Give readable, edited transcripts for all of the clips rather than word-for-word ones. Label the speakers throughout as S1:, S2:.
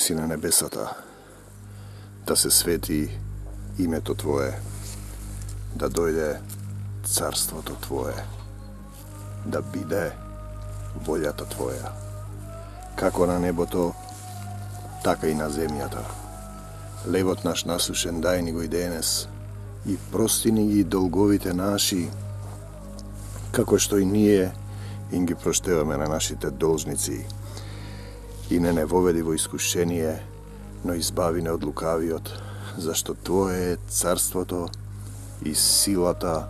S1: си на небесата, да се свети името Твое, да дојде царството Твое, да биде волјата Твоја, како на небото, така и на земјата. Левот наш насушен дај ни го и денес, и прости ни ги долговите наши, како што и ние им ги проштеваме на нашите должници. И не воведи во искушение, но избави не од лукавиот, зашто Твое е царството и силата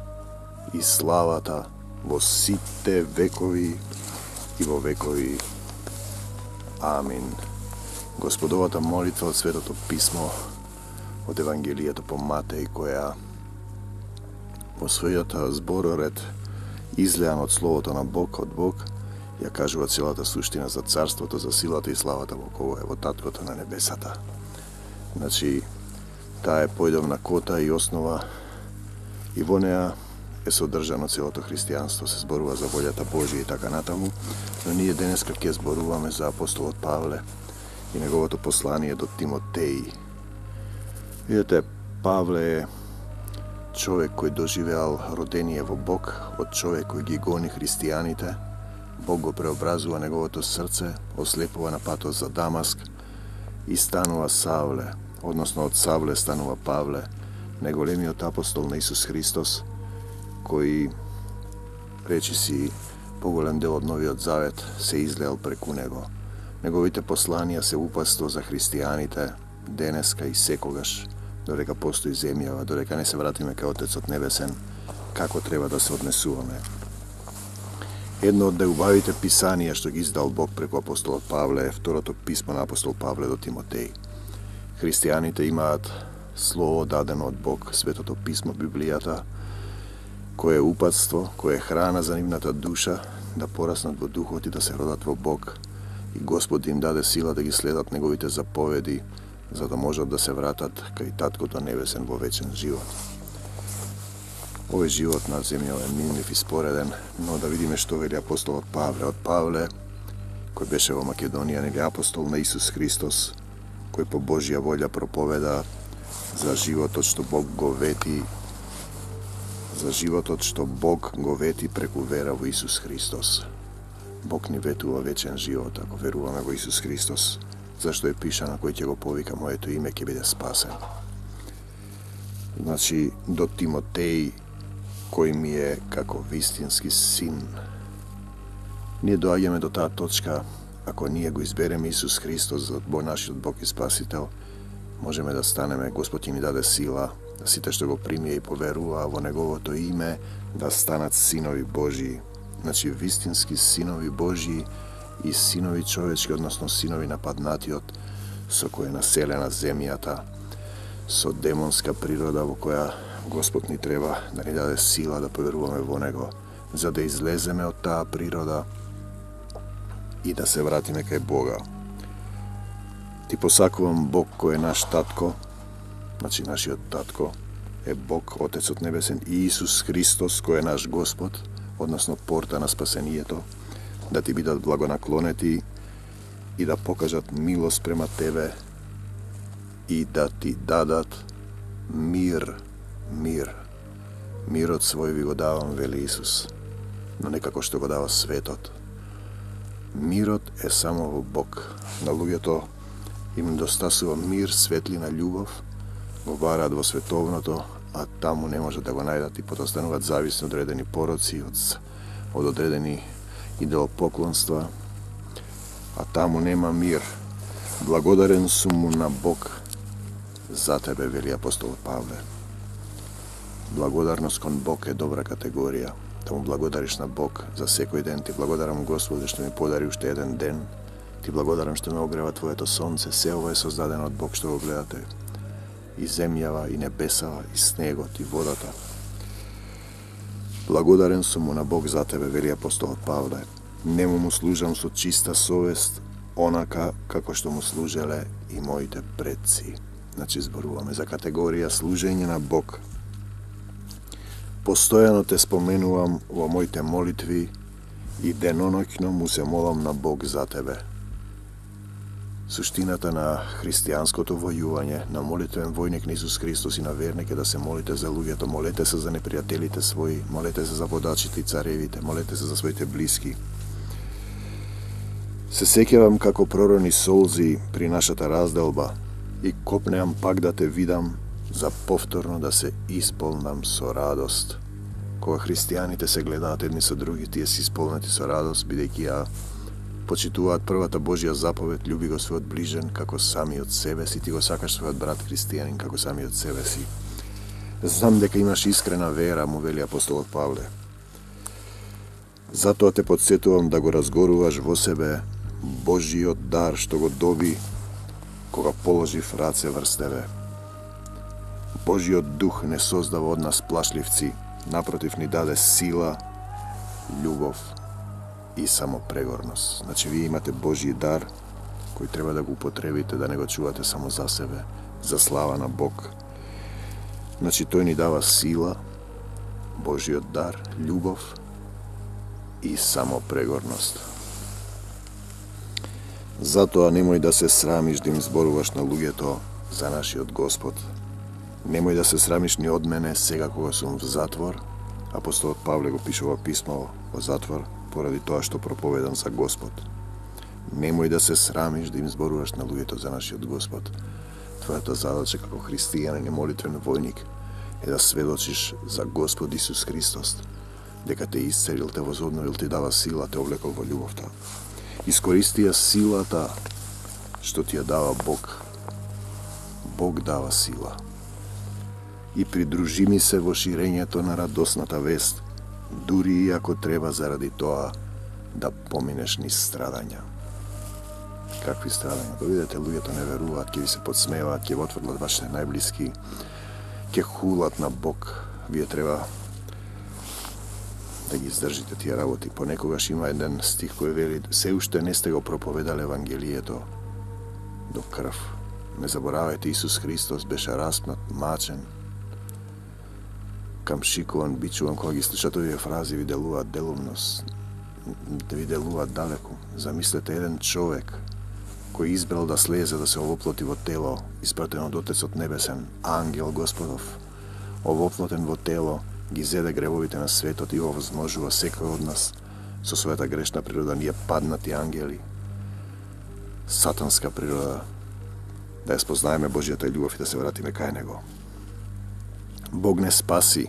S1: и славата во сите векови и во векови. Амин. Господовата молитва од Светото Писмо, од Евангелието по Матеј, која во својот збороред излеан од Словото на Бог, од Бог, ја кажува целата суштина за царството, за силата и славата во кого е во Таткото на небесата. Значи, таа е појдовна кота и основа, и во неа е содржано целото христијанство, се зборува за волјата Божија и така натаму, но ние денеска ќе зборуваме за апостолот Павле и неговото послание до Тимотеј. Видете, Павле е човек кој доживеал родение во Бог, од човек кој ги гони христијаните. Бог го преобразува неговото срце, ослепува на патот за Дамаск и станува Савле, односно од Савле станува Павле, неголемиот апостол на Исус Христос, кој, речиси, поголем дел од Новиот Завет се излеал преку него. Неговите посланија се упатство за христијаните денеска и секогаш, додека постои земјава, додека не се вратиме кај Отецот Небесен, како треба да се однесуваме. Едно од најубавите писанија што ги издал Бог преку апостолот Павле е второто писмо на апостол Павле до Тимотеј. Христијаните имаат слово дадено од Бог, Светото Писмо, Библијата, кое е упатство, кое е храна за нивната душа, да пораснат во духот и да се родат во Бог. И Господ им даде сила да ги следат неговите заповеди, за да можат да се вратат кај Таткото Небесен во вечен живот. Овој живот на земја е минлив и спореден, но да видиме што вели апостолот Павле. Од Павле, кој беше во Македонија, нели апостол на Исус Христос, кој по Божја волја проповеда за животот што Бог го вети, за животот што Бог го вети преку вера во Исус Христос. Бог ни ветува вечен живот ако веруваме во Исус Христос, зашто е пишано кој ќе го повика моето име ќе биде спасен. Значи, до Тимотеј, кој ми е како вистински син. Ние доаѓаме до таа точка, ако ние го избереме Исус Христос за нашиот Бог и Спасител, можеме да станеме, Господ ќе ни даде сила, да сите што го примија и поверуваа во Неговото име, да станат синови Божии. Значи, вистински синови Божии и синови човечки, односно синови на паднатиот, со кој е населена земјата, со демонска природа во која Господ ни треба да ни даде сила да поверуваме во Него, за да излеземе од таа природа и да се вратиме кај Бога. Ти посакувам Бог кој е наш татко, значи нашиот татко е Бог, Отецот Небесен и Исус Христос кој е наш Господ, односно порта на спасението, да ти бидат благонаклонети и да покажат милост према тебе и да ти дадат мир. Мирот свој ви го давам, вели Исус, но не како што го дава светот. Мирот е само во Бог. На луѓето им достасува мир, светлина, љубов, го бараат во световното, а таму не можат да го најдат и потоа стануваат зависни од одредени пороци, од одредени идолопоклонства, а таму нема мир. Благодарен сум му на Бог за тебе, вели апостолот Павле. Благодарност кон Бог е добра категорија. Да му благодариш на Бог за секој ден. Ти благодарам, Господи, што ми подари уште еден ден. Ти благодарам што ме огрева Твоето сонце. Се ова е создадено од Бог што го гледате. И земјава, и небесава, и снегот, и водата. Благодарен сум му на Бог за тебе, вели апостолот Павле. Нему му служам со чиста совест, онака како што му служеле и моите предци. Значи, зборуваме за категорија служење на Бог. Постојано те споменувам во моите молитви и деноноќно му се молам на Бог за тебе. Суштината на христијанското војување, на молитвен војник на Исус Христос и на верник е да се молите за луѓето, молете се за непријателите своји, молете се за водачите и царевите, молете се за своите блиски. Се сеќавам како пророни солзи при нашата разделба и копнеам пак да те видам, за повторно да се исполнам со радост. Кога христијаните се гледаат едни со други, тие се исполнети со радост, бидејќи ја почитуваат првата Божја заповед, љуби го својот ближен како самиот себе си, ти го сакаш својот брат христијанин како самиот себе си. Знам дека имаш искрена вера, му вели апостолот Павле. Затоа те подсетувам да го разгоруваш во себе Божиот дар што го доби кога положи в раце врз тебе. Божиот дух не создава од нас плашливци, напротив ни даде сила, љубов и самопрегорност. Значи, вие имате Божи дар, кој треба да го употребите, да не го чувате само за себе, за слава на Бог. Значи, тој ни дава сила, Божиот дар, љубов и самопрегорност. Затоа немој да се срамиш да им зборуваш на луѓето за нашиот Господ. Немој да се срамиш ни од мене сега кога сум в затвор. Апостолот Павле го пишува писмо во затвор поради тоа што проповедам за Господ. Немој да се срамиш да им зборуваш на луѓето за нашиот Господ. Твојата задача како христијанин и молитвен војник е да сведочиш за Господ Исус Христос, дека те исцелил, те возобновил, ти дава сила, те облекол во љубовта. Искористи ја силата што ти ја дава Бог. Бог дава сила. И придружи ми се во ширењето на радосната вест, дури и ако треба заради тоа да поминеш низ страдања. Какви страдања? Да видите, луѓето не веруваат, ќе ви се подсмеваат, ќе ви отврлат вашите најблиски, ќе хулат на Бог. Вие треба да ги издржите тие работи. Понекогаш има еден стих кој вели: се уште не сте го проповедале Евангелието до крв. Не заборавајте, Исус Христос беше распнат, мачен, камшикуван, бичуван. Кога ги слушат овие фрази, ви делуваат делумност, да ви делуваат далеку. Замислете еден човек кој избрал да слезе, да се овоплоти во тело, испратен од Отецот Небесен, ангел Господов, овоплотен во тело, ги зеде гревовите на светот и овозможува секој од нас со својата грешна природа, ние паднати ангели, сатанска природа, да ја спознаеме Божјата љубов и да се вратиме кај Него. Бог не спаси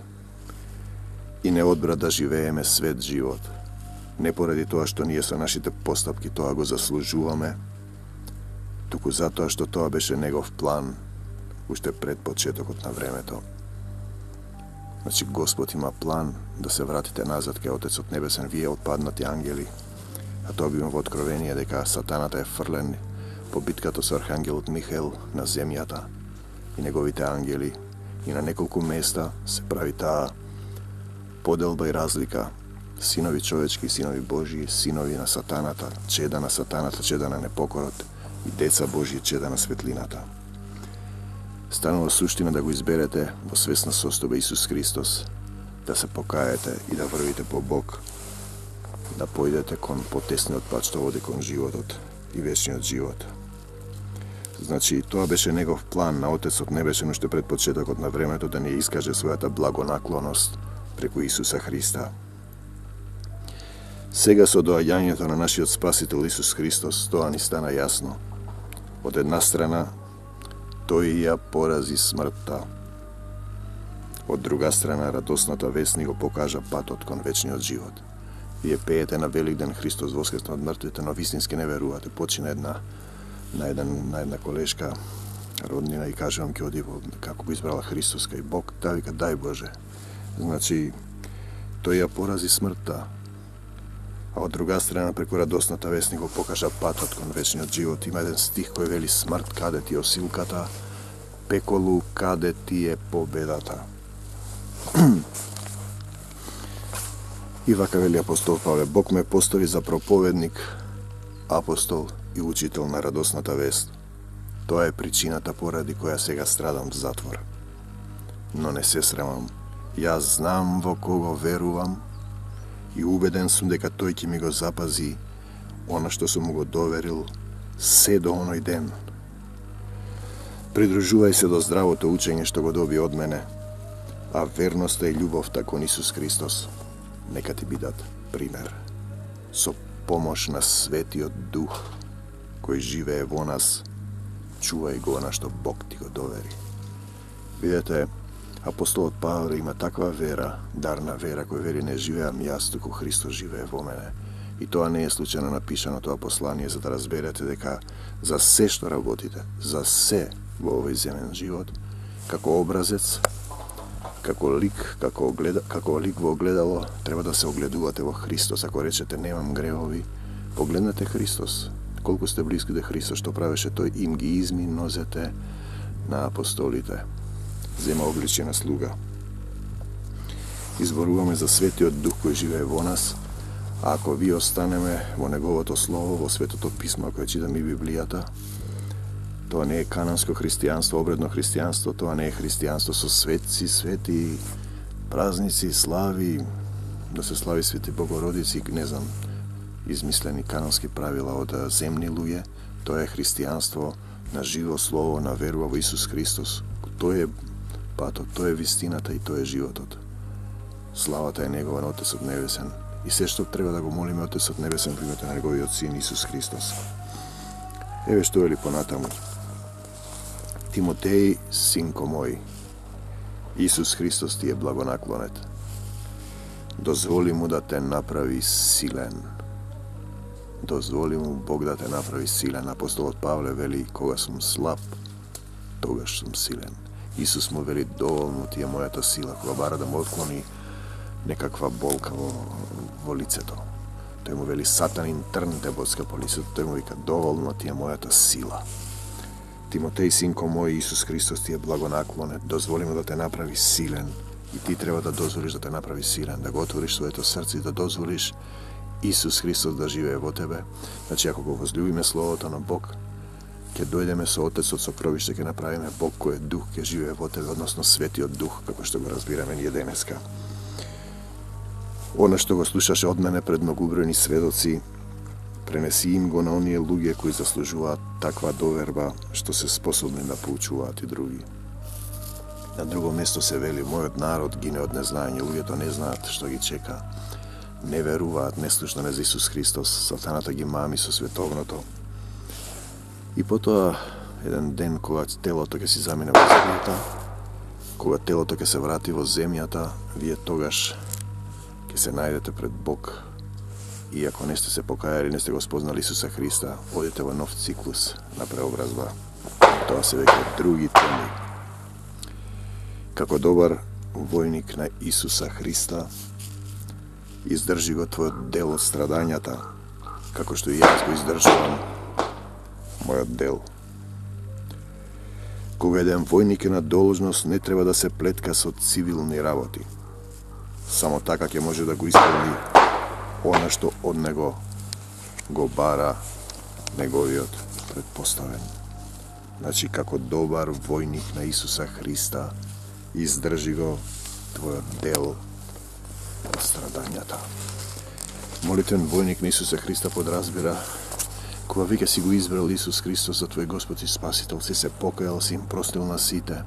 S1: и не одбра да живееме свет живот, не поради тоа што ние со нашите постапки тоа го заслужуваме, туку затоа што тоа беше Негов план уште пред почетокот на времето. Значи, Господ има план да се вратите назад кај Отецот Небесен, вие отпаднати ангели, а тоа бива во Откровение дека сатаната е фрлен по битката со архангелот Михаел на земјата и неговите ангели, и на неколку места се прави таа поделба и разлика: синови човечки, синови Божии, синови на сатаната, чеда на сатаната, чеда на непокорот, и деца Божии, чеда на светлината. Станува суштина да го изберете во свесна состојба Исус Христос, да се покаете и да врвите по Бог, да појдете кон потесниот пат што води кон животот и вечниот живот. Значи, тоа беше Негов план на Отецот Небесен уште пред почетокот на времето, да ни искаже својата благонаклоност преку Исуса Христа. Сега со доаѓањето на нашиот Спасител Исус Христос, тоа ни стана јасно. Од една страна, тој ја порази смртта. Од друга страна, радосната вест ни го покажа патот кон вечниот живот. Вие пеете на Великден Христос воскресна од мртвите, но вистински не верувате. Почина на една колешка роднина и кажувам ќе оди како го избрала Христос кај Бог, таа вика дај Боже. Значи, тој ја порази смртта. А од друга страна, преку радосната вест ни го покажа патот кон вечниот живот. Има еден стих кој вели: смрт, каде ти е осилката? Пеколу, каде ти е победата? И вака вели апостол Павле: Бог ме постави за проповедник, апостол и учител на радосната вест. Тоа е причината поради која сега страдам в затвор. Но не се срамам. Јас знам во кого верувам и убеден сум дека тој ќе ми го запази она што сум му го доверил се до оној ден. Придружувај се до здравото учење што го доби од мене, а верноста и љубовта кон Исус Христос нека ти бидат пример. Со помош на Светиот Дух кој живее во нас, чувај го на што Бог ти го довери. Видете, апостолот Павле има таква вера, дарна вера, кој вери не живеам јас, туку Христос живее во мене. И тоа не е случајно напишано тоа послание, за да разберете дека за се што работите, за се во овој земен живот, како образец, како лик во огледало, треба да се огледувате во Христос. Ако речете немам гревови, погледнете Христос. Колку сте близки до Христос, што правеше тој, им ги изми нозете на апостолите. Зема обличје на слуга. Изборуваме за Светиот Дух кој живее во нас, а ако ви останеме во Неговото Слово, во Светото Писмо, кој читаме и Библијата, тоа не е кананско христијанство, обредно христијанство, тоа не е христијанство со светци, свети, празници, слави, да се слави Свети Богородици, не знам, измислени канонски правила од земни луѓе. Тоа е христијанство на живо слово, на верува во Исус Христос. Тој е патот, тој е вистината и тој е животот. Славата е Негова на Отецот Небесен. И се што треба да го молиме Отецот Небесен во името на Неговиот Син Исус Христос. Еве што вели понатаму. Тимотеј, синко мој, Исус Христос ти е благонаклонет. Дозволи му да те направи силен. Дозволи му Бог да те направи силен. Апостолот Павле вели, кога сум слаб, тогаш сум силен. Исус му вели, доволно ти е мојата сила, кога бара да му отклони некаква болка во лицето. Тој му вели, сатанин трн те боцка по лицето, тој му вика, доволно ти е мојата сила. Тимотеј, синко мој, Исус Христос ти е благонаклонет, дозволи му да те направи силен. И ти треба да дозволиш да те направи силен, да го отвориш своето срце и да дозволиш Исус Христос да живее во тебе. Значи, ако го возлюбиме Словото на Бог, ќе дојдеме со Отецот, со пробиште, ќе направиме Бог кој е Дух, ќе живее во тебе, односно Светиот Дух, како што го разбираме ние денеска. Она што го слушаше од мене пред многубројни сведоци, пренеси им го на оние луѓе кои заслужуваат таква доверба, што се способни да поучуваат и други. На друго место се вели, мојот народ гине од незнаење, луѓето не знаат што ги чека. Не веруваат, не слушнаме за Исус Христос, сатаната ги мами со световното. И потоа, еден ден, кога телото ќе си замине во земјата, кога телото ќе се врати во земјата, вие тогаш ќе се најдете пред Бог. И ако не сте се покајали, не сте го спознали Исуса Христа, одите во нов циклус на преобразба. Тоа се веќе други теми. Како добар војник на Исуса Христа, издржи го твојот дел од страдањата, како што и јас го издржувам мојот дел. Кога еден војник е на должност, не треба да се плетка со цивилни работи. Само така ќе може да го исполни она што од него го бара неговиот предпоставен. Значи, како добар војник на Исуса Христа, издржи го твојот дел од страдањата. Молитвен војник на Исуса Христа подразбира, кога веќе си го избрал Исус Христос за твој Господ и Спасител, си се покајал, си им простил на сите.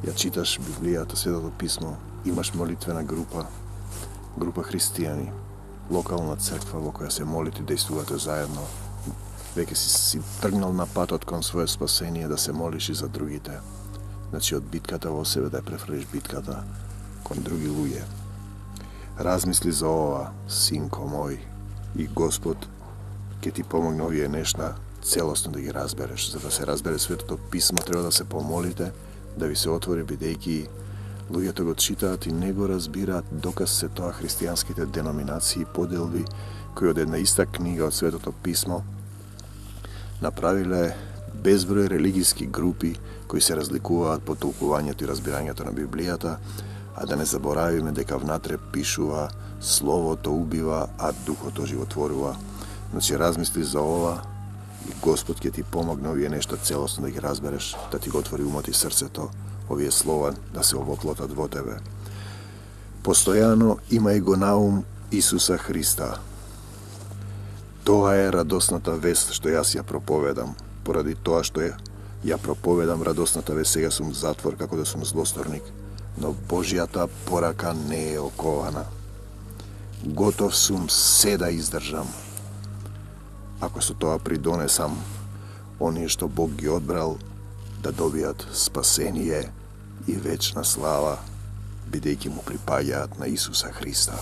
S1: Ја читаш Библијата, Светото Писмо, имаш молитвена група христијани, локална црква во која се молите, действувате заедно. Веќе си тргнал на патот кон своје спасение, да се молиш и за другите. Значи, од битката во себе да ја префрлиш битката кон други луѓе. Размисли за ова, синко мој, и Господ ќе ти помогне овие нешта целосно да ги разбереш. За да се разбере Светото Писмо, треба да се помолите, да ви се отвори, бидејќи луѓето го читаат и не го разбираат, доказ се тоа христијанските деноминации и поделби, кои од една иста книга од Светото Писмо направиле безброј религиски групи кои се разликуваат по толкувањето и разбирањето на Библијата, а да не заборавиме дека внатре пишува Словото убива, а Духот оживотворува. Значи, размисли за ова и Господ ќе ти помогне овие нешта целосно да ги разбереш, да ти го отвори умот и срцето, овие слова да се овоплотат во тебе. Постојано имај го на ум Исуса Христа. Тоа е радосната вест што јас ја проповедам. Поради тоа што ја проповедам радосната вест, сега сум затвор како да сум злосторник. Но Божјата порака не е окована. Готов сум се да издржам. Ако со тоа придонесам оние што Бог ги одбрал да добијат спасение и вечна слава, бидејќи му припаѓаат на Исуса Христа.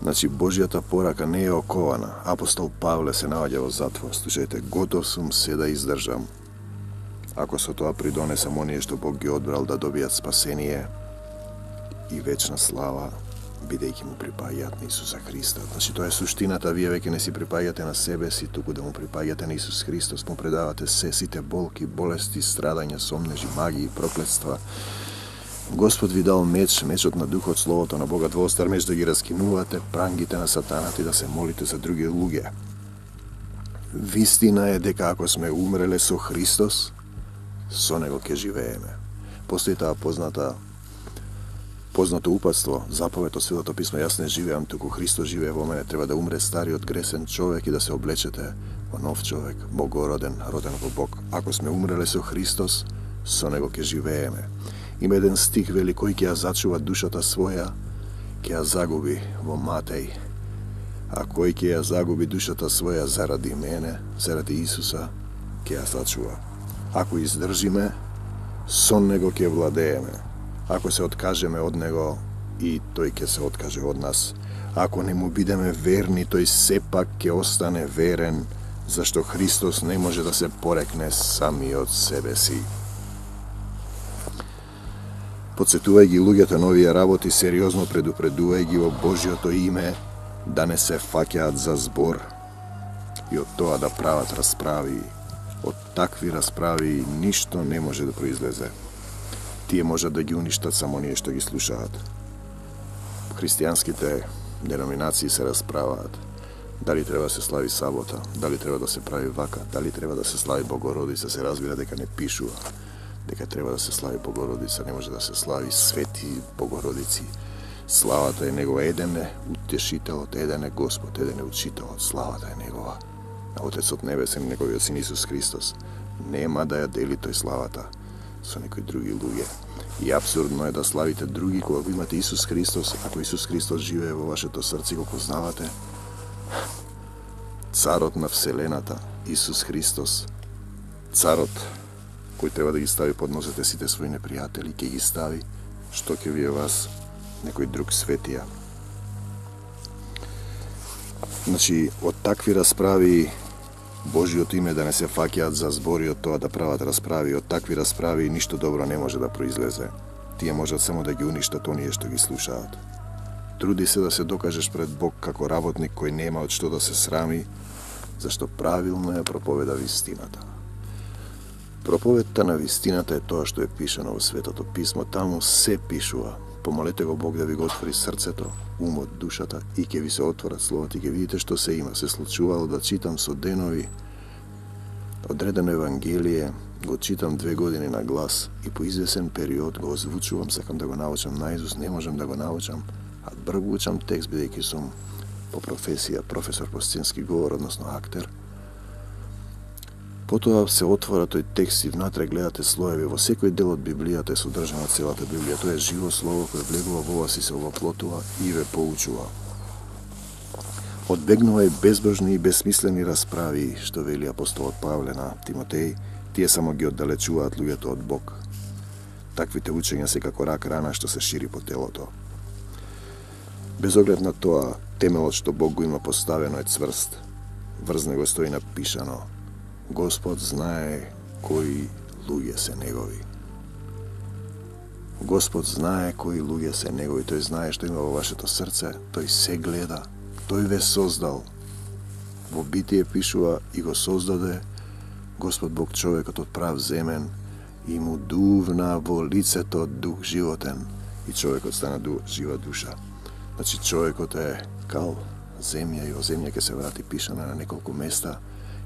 S1: Значи, Божјата порака не е окована. Апостол Павле се наоѓа во затвор. Слушајте, готов сум се да издржам. Ако со тоа придонесам оние што Бог ги одбрал да добијат спасение и вечна слава, бидејќи му припаѓаат на Исуса Христа. Значи, тоа е суштината, вие веќе не си припаѓате на себе си, туку да му припаѓате на Исус Христос, му предавате сите болки, болести, страдања, сомнежи, магии, проклетства. Господ ви дал меч, мечот на Духот, Словото на Бога, двоостар меч, да ги раскинувате прангите на сатаната и да се молите за други луѓе. Вистина е дека ако сме умреле со Христос, со него ќе живееме. Постои таа познато упатство, заповед од Светото писмо, јас не живеам, туку Христос живее во мене. Треба да умре стариот гресен човек и да се облечете во нов човек, богороден, роден во Бог. Ако сме умреле со Христос, со него ќе живееме. Има еден стих вели, кој ќе ја зачува душата своја, ќе ја загуби во Матеј. А кој ќе ја загуби душата своја заради мене, заради Исуса, ќе ја зачува. Ако издржиме, со него ќе владееме. Ако се откажеме од него, и тој ќе се откаже од нас. Ако не му бидеме верни, тој сепак ќе остане верен, зашто Христос не може да се порекне самиот себе си. Подсетувај ги луѓето на овие работи, сериозно предупредувај ги во Божјото име да не се фаќаат за збор и од тоа да прават расправи. Од такви расправи ништо не може да произлезе. Тие можат да ги уништат само оние што ги слушаат. Христијанските деноминации се расправаат. Дали треба да се слави сабота, дали треба да се прави вака, дали треба да се слави Богородица, се разбира дека не пишува. Дека треба да се слави Богородица, не може да се слави свети Богородици. Славата е негова, еден е утешителот, еден е Господ, еден е учителот, славата е негова. А Отецот Небесен, неговиот Син Исус Христос, нема да ја дели тој славата со некои други луѓе. И абсурдно е да славите други кога го имате Исус Христос, ако Исус Христос живее во вашето срце, го познавате. Царот на Вселената, Исус Христос, царот кој треба да ги стави под носете сите своји непријатели, ќе ги стави, што ќе вие вас некој друг светија. Значи, од такви расправи, Божјото име да не се фаќаат за збори, од тоа да прават расправи, од такви расправи ништо добро не може да произлезе. Тие можат само да ги уништат оние што ги слушаат. Труди се да се докажеш пред Бог како работник кој нема од што да се срами, зашто правилно ја проповеда вистината. Проповедта на вистината е тоа што е пишано во Светото писмо, таму се пишува. Помолете го Бог да ви го отвори срцето, умот, душата и ќе ви се отворат словата и ќе видите што се има. Се случувало да читам со денови одредено Евангелие, го читам 2 години на глас и по извесен период го озвучувам, сакам да го научам наизуст, не можам да го научам, а бргу учам текст, бидејќи сум по професија професор по сценски говор, односно актер. Потоа се отвора тој текст и внатре гледате слоеви. Во секој дел од Библијата е содржана целата Библија. Тоа е живо слово кое влегува во вас и се овоплотува и ве поучува. Одбегнувај безбожни и безсмислени расправи, што вели апостолот Павле на Тимотеј, тие само ги оддалечуваат луѓето од Бог. Таквите учења се како рак рана што се шири по телото. Без оглед на тоа, темелот што Бог го има поставено е цврст. Врз него стои напишано: Господ знае кои луѓе се негови. Господ знае кои луѓе се негови. Тој знае што има во вашето срце. Тој се гледа. Тој ве создал. Во Битие пишува: и го создаде Господ Бог човекот од прав земен и му дувна во лицето дух животен. И човекот стана жива душа. Значи човекот е кал, земја, и во земја ќе се врати, пишана на неколку места.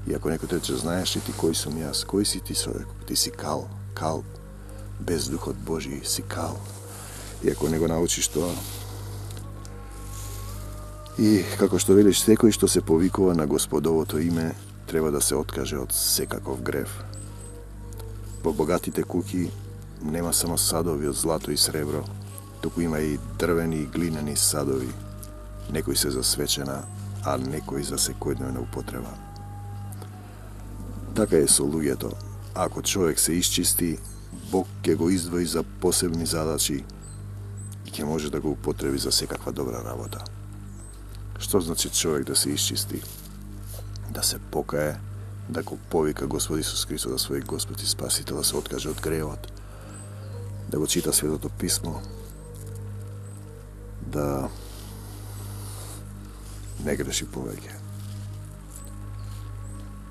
S1: И ако некој рече: знаеш ли ти кој сум јас? Кој си ти, човек? Ти си кал, кал, без Духот Божи си кал. И ако не го научиш тоа, I kako što veliš, sekoj što se povikova na Gospodovото име treba da se откаже od sekakov gref. Во богатите куќи нема само садови од злато и сребро, туку има и дрвени и глинени садови, некои се за свечена, а некои за секојдневна употреба. Така е со луѓето. Ако човек се исчисти, Бог ќе го издвои за посебни задачи и ќе може да го употреби за секаква добра работа. Што значи човек да се исчисти? Да се покае, да го повика Господ Исус Христос да свој Господ и Спасител, да се откаже од гревот, да го чита Светото Писмо, да не греши повеќе.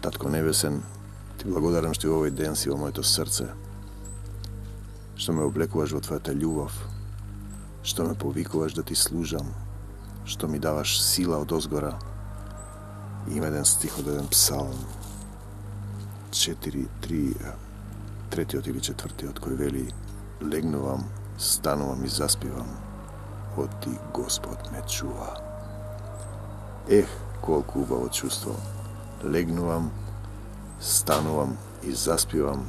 S1: Татко Небесен, ти благодарам што и овој ден си во моето срце, што ме облекуваш во твојата љубов, што ме повикуваш да ти служам, што ми даваш сила од озгора. И има еден стих од еден псалм, 3-тиот или 4-тиот, кој вели: легнувам, станувам и заспивам, од ти Господ ме чува. Колку убаво чувство. Легнувам, станувам и заспивам,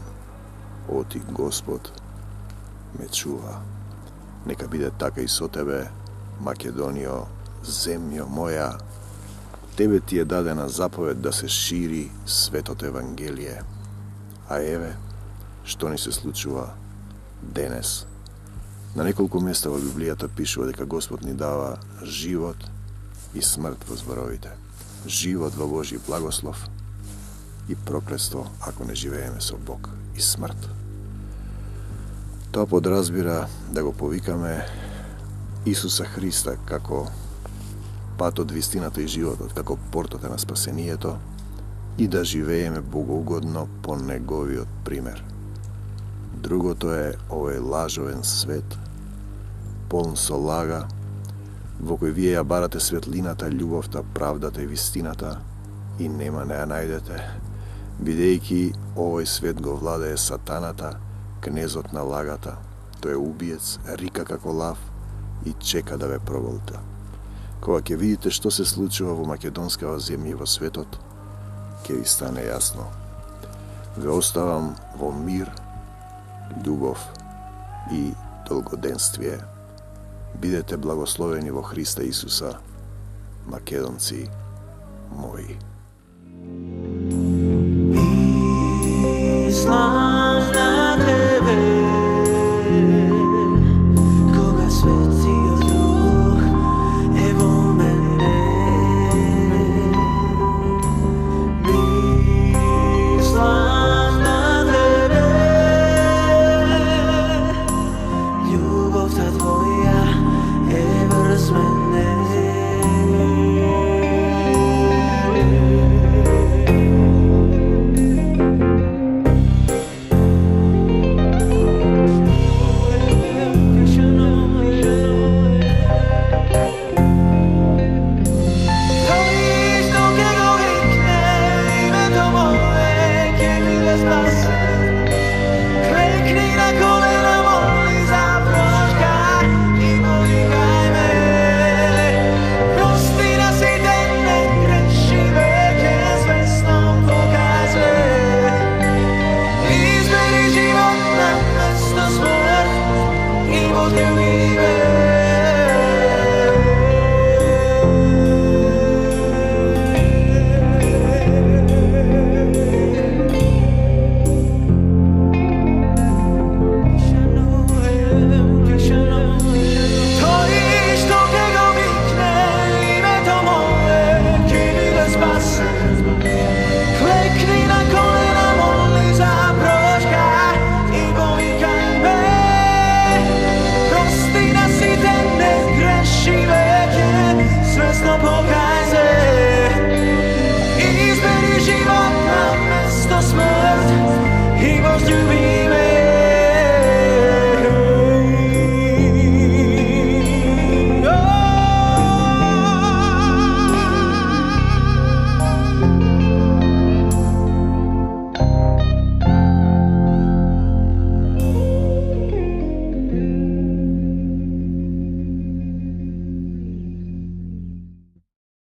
S1: од ти Господ ме чува. Нека биде така и со тебе, Македонијо, земјо моја. Тебе ти е дадена заповед да се шири светото Евангелие. А еве, што ни се случува денес. На неколку места во Библијата пишува дека Господ ни дава живот и смрт во зборовите. Живот во Божји благослов и проклетство ако не живееме со Бог, и смрт. Тоа подразбира да го повикаме Исуса Христа како патот, вистината и животот, како портата на спасението, и да живееме богоугодно по неговиот пример. Другото е овој лажовен свет, полн со лага, во кој вие ја барате светлината, љубовта, правдата и вистината, и нема не ја најдете, бидејќи овој свет го владее сатаната, кнезот на лагата. Тој е убиец, рика како лав и чека да ве проголта. Кога ќе видите што се случува во македонскава земја и во светот, ќе ви стане јасно. Ве оставам во мир, љубов и долгоденствие. Бидете благословени во Христа Исуса, македонци мои.
S2: Слава на тебе, кога Светиот Дух е во мене. Мислам на тебе, љубовта твоја е врз мене. There we